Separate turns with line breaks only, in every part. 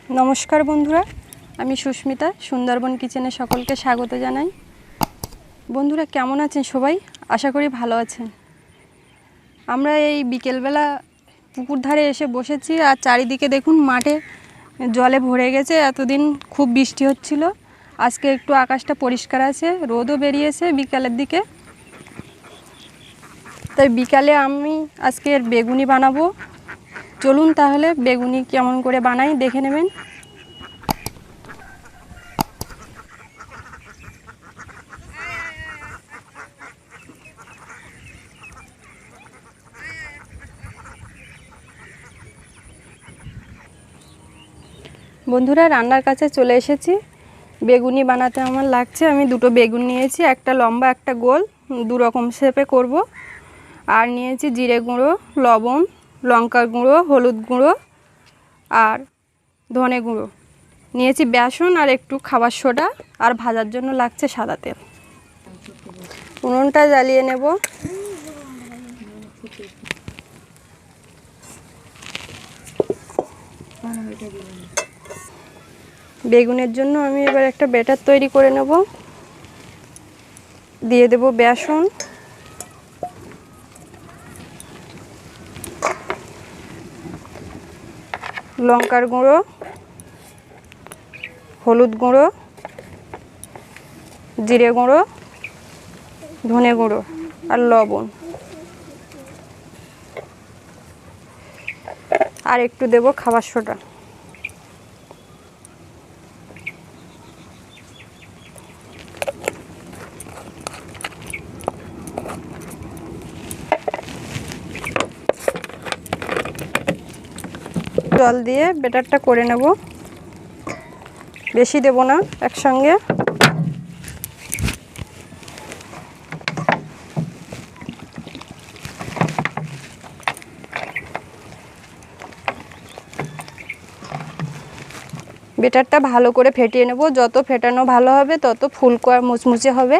নমস্কার বন্ধুরা, আমি সুস্মিতা সুন্দরবন কিচেনে সকলকে স্বাগত জানাই। বন্ধুরা কেমন আছেন সবাই? আশা করি ভালো আছেন। আমরা এই বিকেলবেলা পুকুর ধারে এসে বসেছি আর চারিদিকে দেখুন মাঠে জলে ভরে গেছে। এতদিন খুব বৃষ্টি হচ্ছিল, আজকে একটু আকাশটা পরিষ্কার আছে, রোদও বেরিয়েছে বিকালের দিকে। তাই বিকালে আমি আজকের বেগুনি বানাবো। চলুন তাহলে বেগুনি কেমন করে বানাই দেখে নেবেন। বন্ধুরা রান্নার কাছে চলে এসেছি। বেগুনি বানাতে আমার লাগছে, আমি দুটো বেগুন নিয়েছি, একটা লম্বা একটা গোল, দু রকম শেপে করব। আর নিয়েছি জিরে গুঁড়ো, লবণ, লঙ্কার গুঁড়ো, হলুদ গুঁড়ো আর ধনে গুঁড়ো। নিয়েছি বেসন আর একটু খাবার সোডা, আর ভাজার জন্য লাগছে সাদা তেল। উনুনটা জ্বালিয়ে নেব। বেগুনের জন্য আমি এবার একটা ব্যাটার তৈরি করে নেব। দিয়ে দেব বেসন, লঙ্কার গুঁড়ো, হলুদ গুঁড়ো, জিরে গুঁড়ো, ধনে গুঁড়ো আর লবণ, আর একটু দেব খাবার সোডা। জল দিয়ে ব্যাটারটা করে নেব, বেশি দেব না একসঙ্গে। ব্যাটারটা ভালো করে ফেটিয়ে নেব, যত ফেটানো ভালো হবে তত ফুলকো আর মুচমুচে হবে।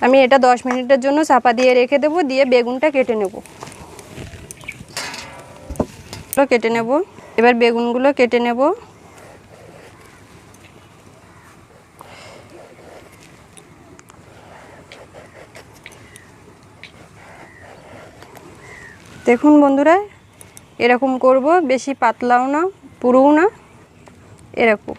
আমি এটা 10 মিনিটের জন্য চাপা দিয়ে রেখে দেব, দিয়ে বেগুনটা কেটে নেব। এবার বেগুনগুলো কেটে নেব। দেখুন বন্ধুরা, এরকম করব, বেশি পাতলাও না পুরোও না, এরকম।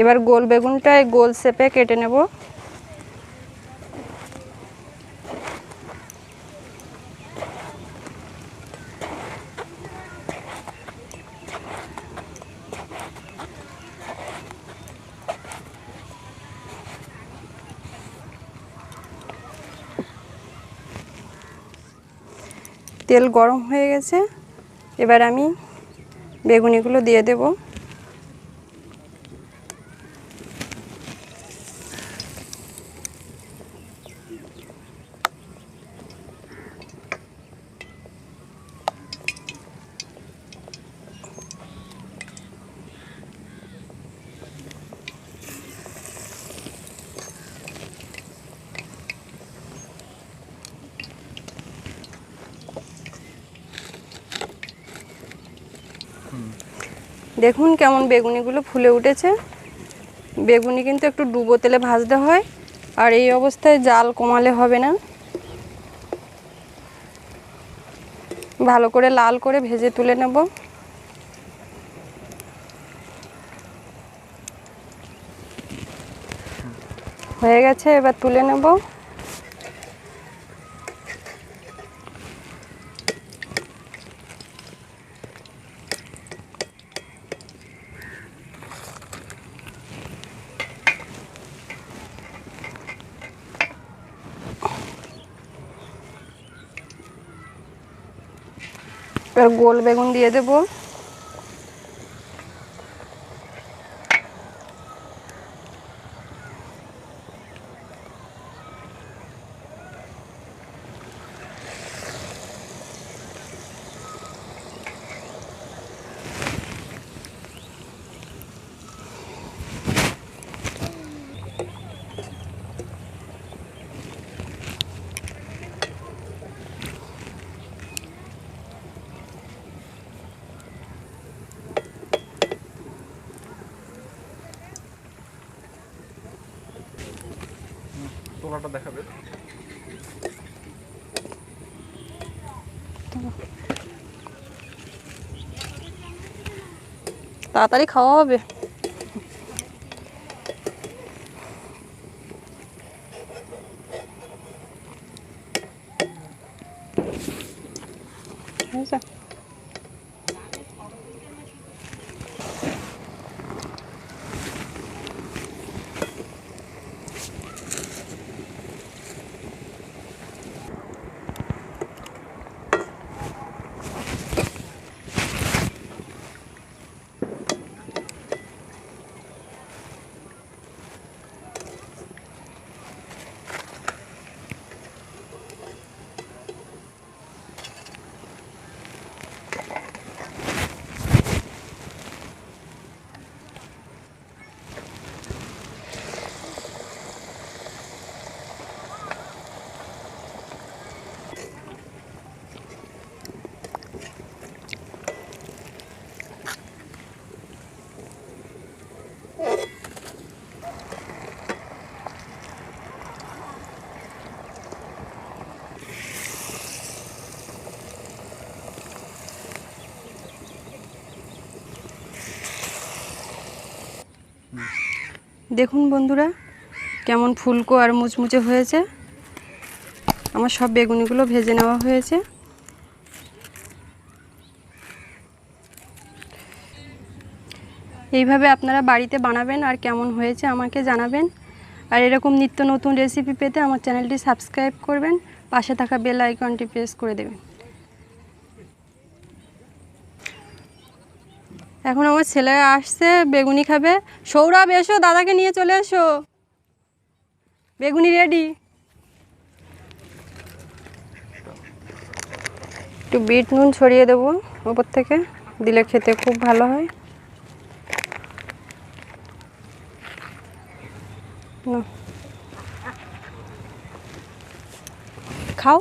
এবার গোল বেগুনটা গোল শেপে কেটে নেব। তেল গরম হয়ে গেছে, এবার আমি বেগুনিগুলো দিয়ে দেব। দেখুন কেমন বেগুনিগুলো ফুলে উঠেছে। বেগুনি কিন্তু একটু ডুবো তেলে ভাজতে হয়, আর এই অবস্থায় জাল কমালে হবে না। ভালো করে লাল করে ভেজে তুলে নেব। হয়ে গেছে, এবার তুলে নেব। এবার গোল বেগুন দিয়ে দেব।
তোলাটা দেখাবে।
তাড়াতাড়ি খাওয়া হবে। দেখুন বন্ধুরা কেমন ফুলকো আর মুচমুচে হয়েছে। আমার সব বেগুনিগুলো ভেজে নেওয়া হয়েছে। এইভাবে আপনারা বাড়িতে বানাবেন আর কেমন হয়েছে আমাকে জানাবেন। আর এরকম নিত্য নতুন রেসিপি পেতে আমার চ্যানেলটি সাবস্ক্রাইব করবেন, পাশে থাকা বেল আইকনটি প্রেস করে দেবেন। এখন আমার ছেলে আসছে, বেগুনি খাবে। সৌরভ এসো, দাদাকে নিয়ে চলে এসো, বেগুনি রেডি। একটু বিট নুন ছড়িয়ে দেবো ওপর থেকে, দিলে খেতে খুব ভালো হয়। খাও।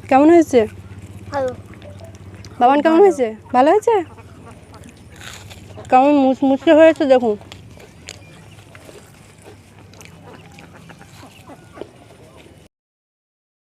কেমন হয়েছে?
ভালো।
বাবান কেমন হয়েছে? ভালো হয়েছে? কেমন মুচমুচে হয়েছে দেখুন।